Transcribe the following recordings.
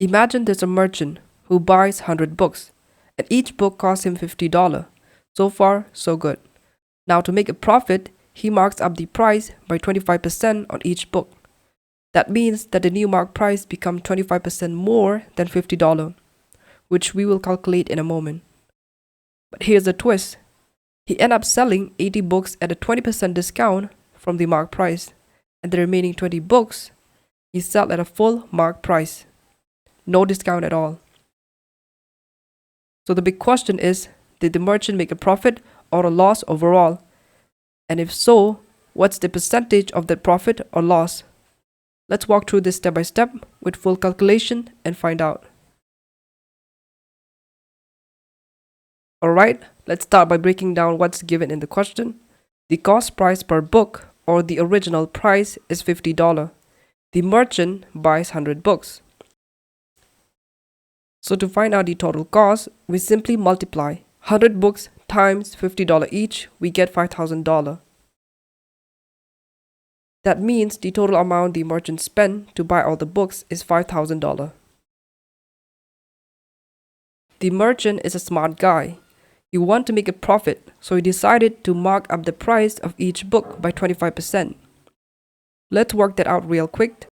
Imagine there's a merchant who buys 100 books, and each book costs him $50. So far, so good. Now, to make a profit, he marks up the price by 25% on each book. That means that the new mark price becomes 25% more than $50, which we will calculate in a moment. But here's the twist. He ends up selling 80 books at a 20% discount from the mark price, and the remaining 20 books he sells at a full mark price. No discount at all. So the big question is, did the merchant make a profit or a loss overall? And if so, what's the percentage of that profit or loss? Let's walk through this step by step with full calculation and find out. Alright, let's start by breaking down what's given in the question. The cost price per book, or the original price, is $50. The merchant buys 100 books. So to find out the total cost, we simply multiply 100 books times $50 each, we get $5,000. That means the total amount the merchant spent to buy all the books is $5,000. The merchant is a smart guy. He wanted to make a profit, so he decided to mark up the price of each book by 25%. Let's work that out real quick.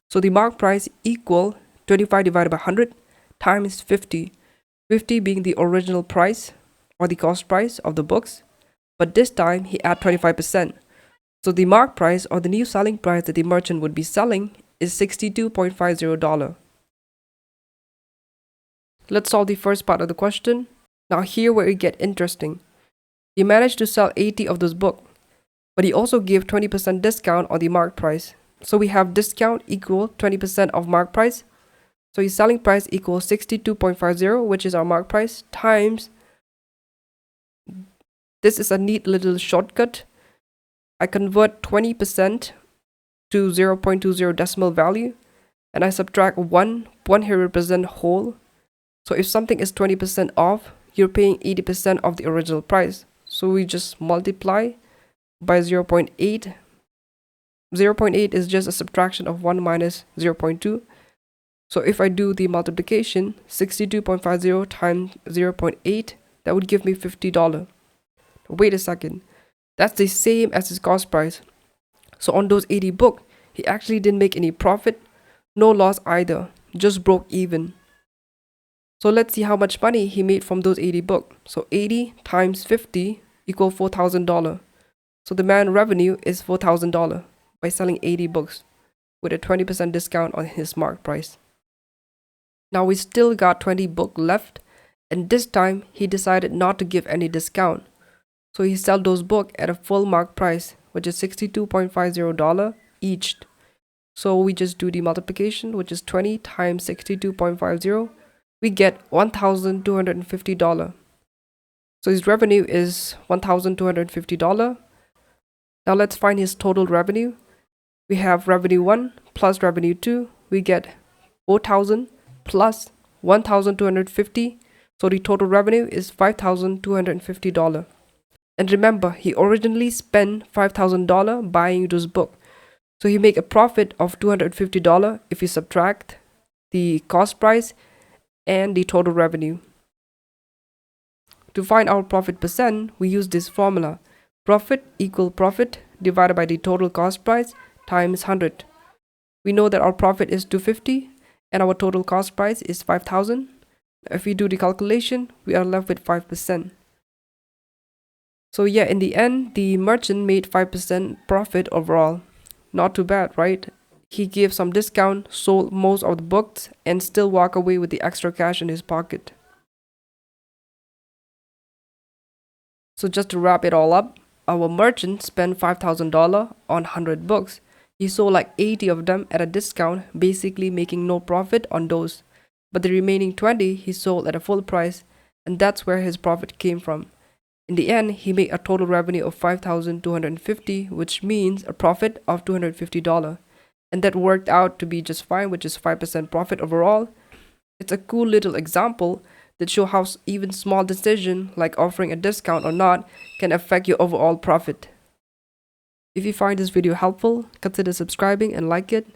So the mark price equal 25 divided by 100 times 50. 50 being the original price or the cost price of the books, but this time he add 25%. So the mark price or the new selling price that the merchant would be selling is $62.50. Let's solve the first part of the question. Now here where it gets interesting. He managed to sell 80 of those books, but he also gave 20% discount on the mark price. So we have discount equal 20% of mark price. So his selling price equals 62.50, which is our mark price, times, this is a neat little shortcut. I convert 20% to 0.20 decimal value, and I subtract 1. 1 here represents whole. So if something is 20% off, you're paying 80% of the original price. So we just multiply by 0.8. 0.8 is just a subtraction of 1 minus 0.2. So if I do the multiplication, 62.50 times 0.8, that would give me $50. Wait a second. That's the same as his cost price. So on those 80 books, he actually didn't make any profit, no loss either, just broke even. So let's see how much money he made from those 80 books. So 80 times 50 equals $4,000. So the man's revenue is $4,000 by selling 80 books with a 20% discount on his mark price. Now we still got 20 books left, and this time he decided not to give any discount. So he sold those books at a full mark price, which is $62.50 each. So we just do the multiplication, which is 20 times 62.50. We get $1,250. So his revenue is $1,250. Now let's find his total revenue. We have revenue 1 plus revenue 2. We get 4,000 plus 1,250. So the total revenue is $5,250. And remember, he originally spent $5,000 buying those books. So he make a profit of $250 if you subtract the cost price and the total revenue. To find our profit percent, we use this formula. Profit equal profit divided by the total cost price times 100. We know that our profit is $250 and our total cost price is $5,000. If we do the calculation, we are left with 5%. So yeah, in the end, the merchant made 5% profit overall. Not too bad, right? He gave some discount, sold most of the books, and still walk away with the extra cash in his pocket. So just to wrap it all up, our merchant spent $5,000 on 100 books. He sold like 80 of them at a discount, basically making no profit on those. But the remaining 20 he sold at a full price, and that's where his profit came from. In the end, he made a total revenue of $5,250, which means a profit of $250. And that worked out to be just fine, which is 5% profit overall. It's a cool little example that shows how even small decision like offering a discount or not can affect your overall profit. If you find this video helpful, consider subscribing and like it.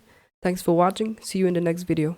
Thanks for watching. See you in the next video.